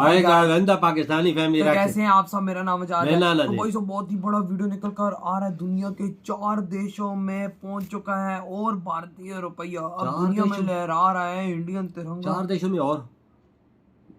आएगा गंदा पाकिस्तानी फैमिली तो कैसे हैं आप सब। मेरा नाम आजाद है। ना तो भाई सब बहुत ही बड़ा वीडियो निकल कर आ रहा है। दुनिया के 4 देशों में पहुंच चुका है और भारतीय रुपया अब दुनिया में लहरा रहा है। इंडियन तिरंगा 4 देशों में और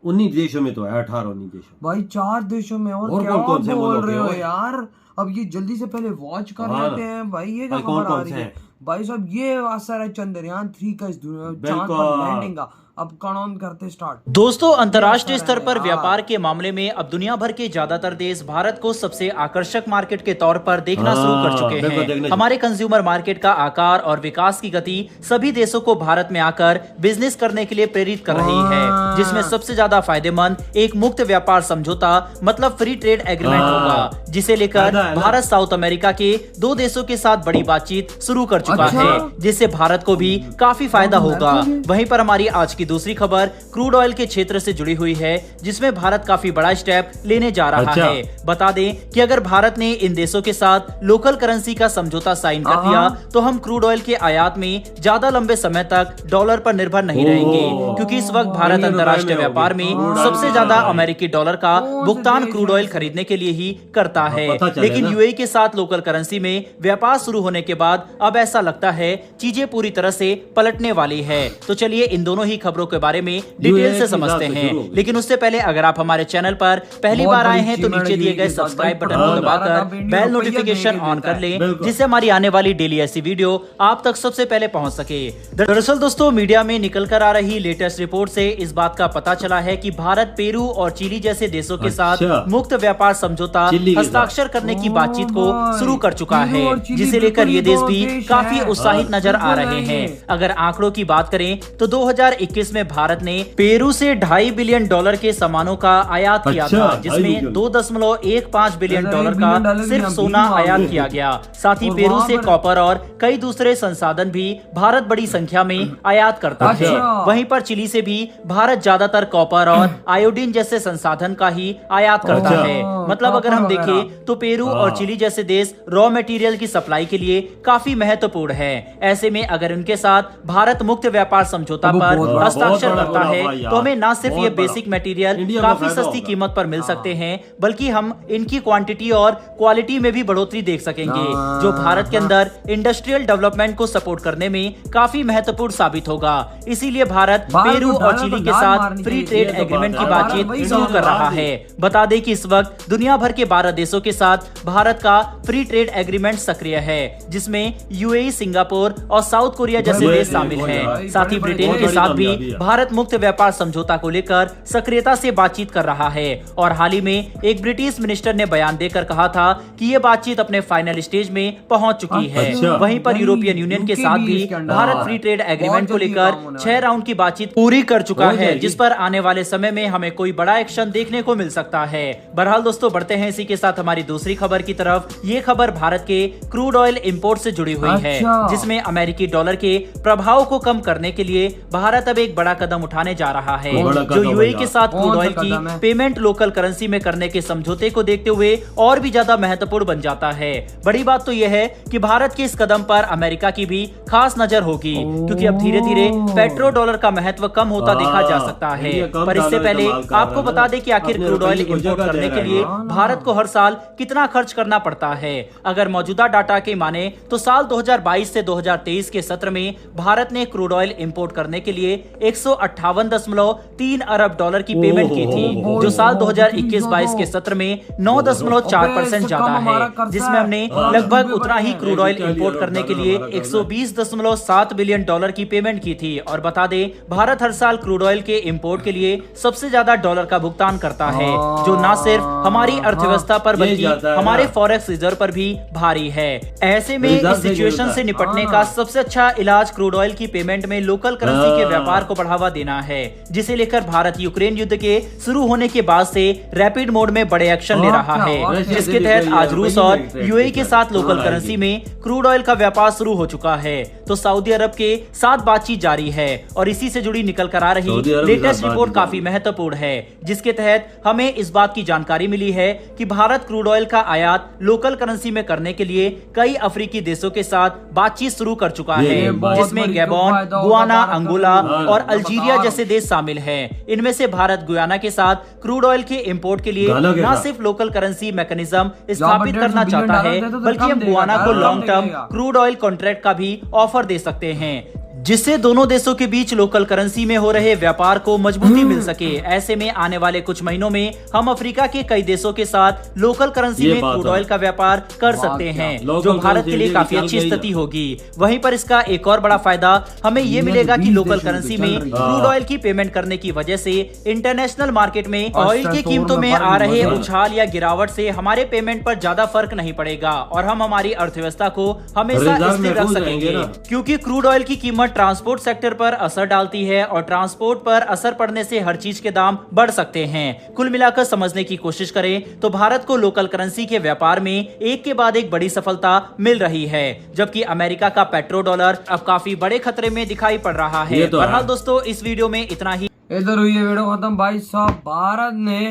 19 देशों में तो है, 18-19 देशों भाई 4 देशों में और क्या कौन से बोल रहे हो यार। अब ये जल्दी से पहले वॉच कर लेते हैं भाई। ये क्या खबर आ रही है भाई साहब। ये असर है चंद्रयान 3 का इस चांद पर लैंडिंग का। अब काउंट करते स्टार्ट। दोस्तों, अंतर्राष्ट्रीय स्तर पर व्यापार के मामले में अब दुनिया भर के ज्यादातर देश भारत को सबसे आकर्षक मार्केट के तौर पर देखना शुरू कर चुके हैं। हमारे कंज्यूमर मार्केट का आकार और विकास की गति सभी देशों को भारत में आकर बिजनेस करने के लिए प्रेरित कर रही है, जिसमें सबसे ज्यादा फायदेमंद एक मुक्त व्यापार समझौता मतलब फ्री ट्रेड एग्रीमेंट होगा, जिसे लेकर भारत साउथ अमेरिका के 2 देशों के साथ बड़ी बातचीत शुरू कर चुका है, जिससे भारत को भी काफी फायदा होगा। वहीं पर हमारी आज की दूसरी खबर क्रूड ऑयल के क्षेत्र से जुड़ी हुई है, जिसमें भारत काफी बड़ा स्टेप लेने जा रहा है। बता दें कि अगर भारत ने इन देशों के साथ लोकल करेंसी का समझौता साइन कर दिया तो हम क्रूड ऑयल के आयात में ज्यादा लंबे समय तक डॉलर पर निर्भर नहीं रहेंगे, क्योंकि इस वक्त भारत अंतर्राष्ट्रीय व्यापार में सबसे ज्यादा अमेरिकी डॉलर का भुगतान क्रूड ऑयल खरीदने के लिए ही करता है। लेकिन यूएई के साथ लोकल करेंसी में व्यापार शुरू होने के बाद अब ऐसा लगता है चीजें पूरी तरह से पलटने वाली है। तो चलिए इन दोनों ही खबरों के बारे में डिटेल से समझते हैं। लेकिन उससे पहले अगर आप हमारे चैनल पर पहली बार आए हैं तो नीचे दिए गए सब्सक्राइब बटन को दबाकर बेल नोटिफिकेशन ऑन कर लें, जिससे हमारी आने वाली डेली ऐसी वीडियो आप तक सबसे पहले पहुंच सके। दरअसल दोस्तों, मीडिया में निकल कर आ रही लेटेस्ट रिपोर्ट से इस बात का पता चला है कि भारत पेरू और चिली जैसे देशों के साथ मुक्त व्यापार समझौता हस्ताक्षर करने की बातचीत को शुरू कर चुका है, जिसे लेकर ये देश भी काफी उत्साहित नजर आ रहे हैं। अगर आंकड़ों की बात करें तो 2021 में भारत ने पेरू से $2.5 बिलियन के सामानों का आयात किया था, जिसमें $2.15 बिलियन का सिर्फ सोना आयात किया गया। साथ ही पेरू से कॉपर और कई दूसरे संसाधन भी भारत बड़ी संख्या में आयात करता है। वहीं पर चिली से भी भारत ज्यादातर कॉपर और आयोडीन जैसे संसाधन का ही आयात करता है। मतलब अगर हम देखें तो पेरू और चिली जैसे देश रॉ मटेरियल की सप्लाई के लिए काफी महत्वपूर्ण है। ऐसे में अगर उनके साथ भारत मुक्त व्यापार समझौता पर हस्ताक्षर करता है तो हमें न सिर्फ ये बेसिक मटेरियल काफी सस्ती कीमत पर मिल सकते हैं, बल्कि हम इनकी क्वांटिटी और क्वालिटी में भी बढ़ोतरी देख सकेंगे, जो भारत के अंदर इंडस्ट्रियल डेवलपमेंट को सपोर्ट करने में काफी महत्वपूर्ण साबित होगा। इसीलिए भारत पेरू और चिली के साथ फ्री ट्रेड एग्रीमेंट की बातचीत शुरू कर रहा है। बता दें कि इस वक्त दुनिया भर के 12 देशों के साथ भारत का फ्री ट्रेड एग्रीमेंट सक्रिय है, जिसमें यूएई, सिंगापुर और साउथ कोरिया जैसे देश शामिल हैं। साथ ही ब्रिटेन के साथ भी भारत मुक्त व्यापार समझौता को लेकर सक्रियता से बातचीत कर रहा है। और हाल ही में एक ब्रिटिश मिनिस्टर ने बयान देकर कहा था कि ये बातचीत अपने फाइनल स्टेज में पहुंच चुकी है। वहीं पर यूरोपियन यूनियन के साथ भी भारत फ्री ट्रेड एग्रीमेंट को लेकर 6 राउंड की बातचीत पूरी कर चुका है, जिस पर आने वाले समय में हमें कोई बड़ा एक्शन देखने को मिल सकता है। बहरहाल दोस्तों, बढ़ते हैं इसी के साथ हमारी दूसरी खबर की तरफ। ये खबर भारत के क्रूड ऑयल इंपोर्ट से जुड़ी हुई है, जिसमें अमेरिकी डॉलर के प्रभाव को कम करने के लिए भारत अब एक बड़ा कदम उठाने जा रहा है, जो यूएई के साथ क्रूड ऑयल की पेमेंट लोकल करेंसी में करने के समझौते को देखते हुए और भी ज्यादा महत्वपूर्ण बन जाता है। बड़ी बात तो यह है कि भारत के इस कदम पर अमेरिका की भी खास नजर होगी, क्योंकि अब धीरे धीरे पेट्रो डॉलर का महत्व कम होता देखा जा सकता है। पर इससे पहले आपको बता दें कि आखिर क्रूड ऑयल इंपोर्ट करने के लिए भारत को हर साल कितना खर्च करना पड़ता है। अगर मौजूदा डाटा के माने तो साल 2022 से 2023 के सत्र में भारत ने क्रूड ऑयल इंपोर्ट करने के लिए 158.3 अरब डॉलर की पेमेंट की थी, जो साल 2021-22 के सत्र में 9.4% ज्यादा है, जिसमें हमने लगभग उतना ही क्रूड ऑयल इंपोर्ट करने के लिए 120.7 बिलियन डॉलर की पेमेंट की थी। और बता दें, भारत हर साल क्रूड ऑयल के इंपोर्ट के लिए सबसे ज्यादा डॉलर का भुगतान करता है, जो न सिर्फ हमारी अर्थव्यवस्था पर बल्कि हमारे फॉरेक्स रिजर्व पर भी भारी है। ऐसे में इस सिचुएशन से निपटने का सबसे अच्छा इलाज क्रूड ऑयल की पेमेंट में लोकल करेंसी के व्यापार को बढ़ावा देना है, जिसे लेकर भारत यूक्रेन युद्ध के शुरू होने के बाद से रैपिड मोड में बड़े एक्शन ले रहा है, जिसके तहत आज रूस और यूएई के साथ लोकल करेंसी में क्रूड ऑयल का व्यापार शुरू हो चुका है। तो सऊदी अरब के साथ बातचीत जारी है और इसी से जुड़ी निकल कर आ रही लेटेस्ट रिपोर्ट काफी महत्वपूर्ण है, जिसके तहत हमें इस बात की जानकारी मिली है कि भारत क्रूड ऑयल का आयात लोकल करेंसी में करने के लिए कई अफ्रीकी देशों के साथ बातचीत शुरू कर चुका है, जिसमें गैबोन, गुआना, अंगोला और अल्जीरिया जैसे देश शामिल हैं। इनमें से भारत गुयाना के साथ क्रूड ऑयल के इंपोर्ट के लिए न सिर्फ लोकल करेंसी मैकेनिज्म स्थापित करना चाहता है, बल्कि हम गुयाना को long term crude oil contract का भी ऑफर दे सकते हैं, जिससे दोनों देशों के बीच लोकल करेंसी में हो रहे व्यापार को मजबूती मिल सके। ऐसे में आने वाले कुछ महीनों में हम अफ्रीका के कई देशों के साथ लोकल करेंसी में क्रूड ऑयल का व्यापार कर सकते हैं, जो भारत के लिए काफी अच्छी स्थिति होगी। वहीं पर इसका एक और बड़ा फायदा हमें ये मिलेगा कि लोकल करेंसी में क्रूड ऑयल की पेमेंट करने की वजह से इंटरनेशनल मार्केट में ऑयल की कीमतों में आ रहे उछाल या गिरावट से हमारे पेमेंट पर ज्यादा फर्क नहीं पड़ेगा और हम हमारी अर्थव्यवस्था को हमेशा स्थिर रख सकेंगे, क्योंकि क्रूड ऑयल की कीमत ट्रांसपोर्ट सेक्टर पर असर डालती है और ट्रांसपोर्ट पर असर पड़ने से हर चीज के दाम बढ़ सकते हैं। कुल मिलाकर समझने की कोशिश करें तो भारत को लोकल करेंसी के व्यापार में एक के बाद एक बड़ी सफलता मिल रही है, जबकि अमेरिका का पेट्रो डॉलर अब काफी बड़े खतरे में दिखाई पड़ रहा है। बहरहाल दोस्तों, इस वीडियो में इतना ही। इधर हुई है वीडियो खत्म। भाई साहब, भारत ने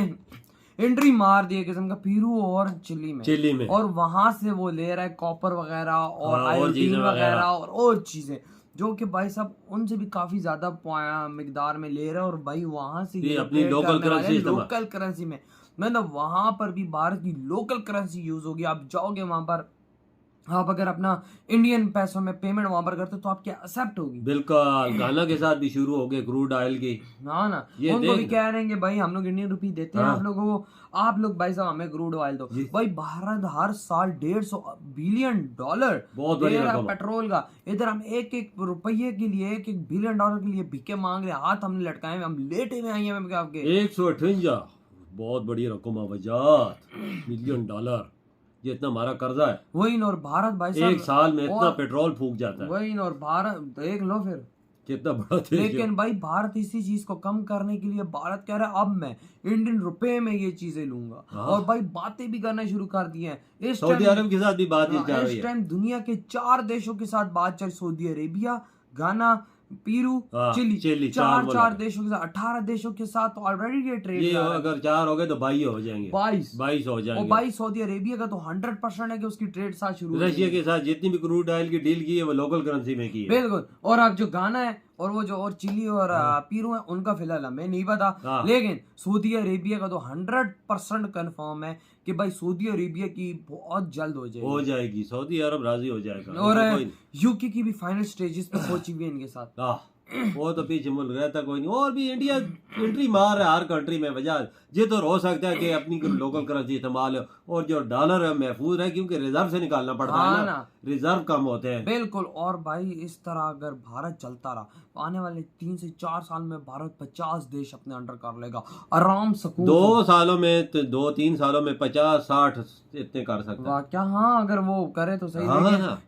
एंट्री मार दी है किस्म का पेरू और चिली में और वहां से वो ले रहा है कॉपर वगैरह और आयोडीन वगैरह और चीजें, जो कि भाई साहब उनसे भी काफी ज्यादा मिकदार में ले रहे हैं और भाई वहां से अपनी लोकल करेंसी में मतलब वहां पर भी भारत की लोकल करेंसी यूज होगी। आप जाओगे वहां पर, आप अगर अपना इंडियन पैसों में पेमेंट वहां पर करते तो आपकी एक्सेप्ट होगी। बिल्कुल, गाना के साथ भी शुरू हो गए क्रूड ऑयल की। ना उनको भी कह रहे हैं कि भाई हम लोग इंडियन रुपी देते हैं आप लोगों को, आप लोग भाई साहब हमें क्रूड ऑयल दो। भाई भारत हर साल $150 बिलियन बहुत बड़ी रकम पेट्रोल का, इधर हम एक रुपये के लिए $1 बिलियन के लिए भिक्के मांग रहे हैं, हाथ हमने लटकाए हुए, हम लेटे हुए हैं आपके। 158 बहुत बड़ी रकम $1 बिलियन, ये इतना हमारा कर्जा है। वही और भारत भाई साहब एक साल में इतना पेट्रोल फूक जाता है। वही और भारत देख लो फिर कितना बड़ा देश। लेकिन भाई भारत इसी चीज को कम करने के लिए भारत कह रहा है अब मैं इंडियन रुपए में ये चीजें लूंगा और भाई बातें भी करना शुरू कर दी हैं। इस सऊदी अरब के साथ भी बात चल रही है। इस टाइम दुनिया के 4 देशों के साथ बात चल, सऊदी अरेबिया, गाना, पेरू, चिली, चार देशों के साथ 18 देशों के साथ ऑलरेडी ये ट्रेड। ये अगर 4 हो गए तो 22 हो जाएंगे, 22 हो जाएंगे। और भाई सऊदी अरेबिया का तो 100% है कि उसकी ट्रेड साथ शुरू। रशिया के साथ जितनी भी क्रूड ऑयल की डील की है वो लोकल करेंसी में की है। बिल्कुल। और अब जो गाना है और वो जो और चिली और पेरू है उनका फिलहाल हमें नहीं पता, लेकिन सऊदी अरेबिया का तो 100% कंफर्म है कि भाई सऊदी अरेबिया की बहुत जल्द हो जाएगी। सऊदी अरब राजी हो जाएगा। और यूके की भी फाइनल स्टेजेस पे पहुंची हुई है इनके साथ। वो तो पीछे मुल्क रहता कोई नहीं। और भी इंडिया एंट्री मार रहा है हर कंट्री में। वजह ये तो हो सकता है कि अपनी लोकल करेंसी इस्तेमाल हो और जो डॉलर है महफूज है, क्योंकि रिजर्व से निकालना पड़ता है ना, रिजर्व कम होते हैं। बिल्कुल। और भाई इस तरह अगर भारत चलता रहा तो आने वाले 3 से 4 साल में भारत 50 देश अपने अंडर कर लेगा आराम से। 2 सालों में 2-3 सालों में 50-60 इतने कर सकता है। क्या? हाँ, अगर वो करे तो सही।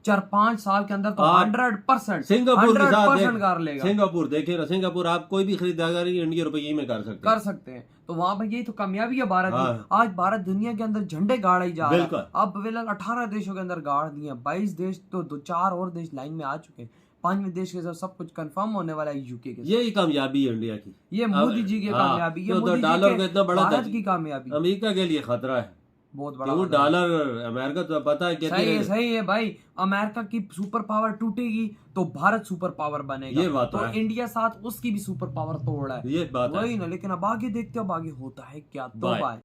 4-5 साल के अंदर तो 100% सिंगापुर के साथ कर लेगा। सिंगापुर देखे ना, सिंगापुर आप कोई भी खरीदारी इंडियन रुपये में कर सकते हैं। तो वहां पर यही तो कामयाबी है भारत की। आज भारत दुनिया के अंदर झंडे गाड़ा ही जा रहा है। अब फिलहाल 18 देशों के अंदर गाड़ दिए, 22 देश तो 2-4 और देश लाइन में आ चुके हैं। 5वें देश के साथ सब कुछ कंफर्म होने वाला है यूके के साथ। यही कामयाबी है इंडिया की, ये मोदी जी की कामयाबी है। तो डॉलर का इतना बड़ा भारत की कामयाबी अमेरिका के लिए खतरा है बहुत बड़ा। डॉलर अमेरिका तो पता है सही है भाई। अमेरिका की सुपर पावर टूटेगी तो भारत सुपर पावर बनेगा। ये बात तो इंडिया साथ उसकी भी सुपर पावर तोड़ है, ये बात वही ना। लेकिन अब आगे देखते हो अब आगे होता है क्या। तो बाय।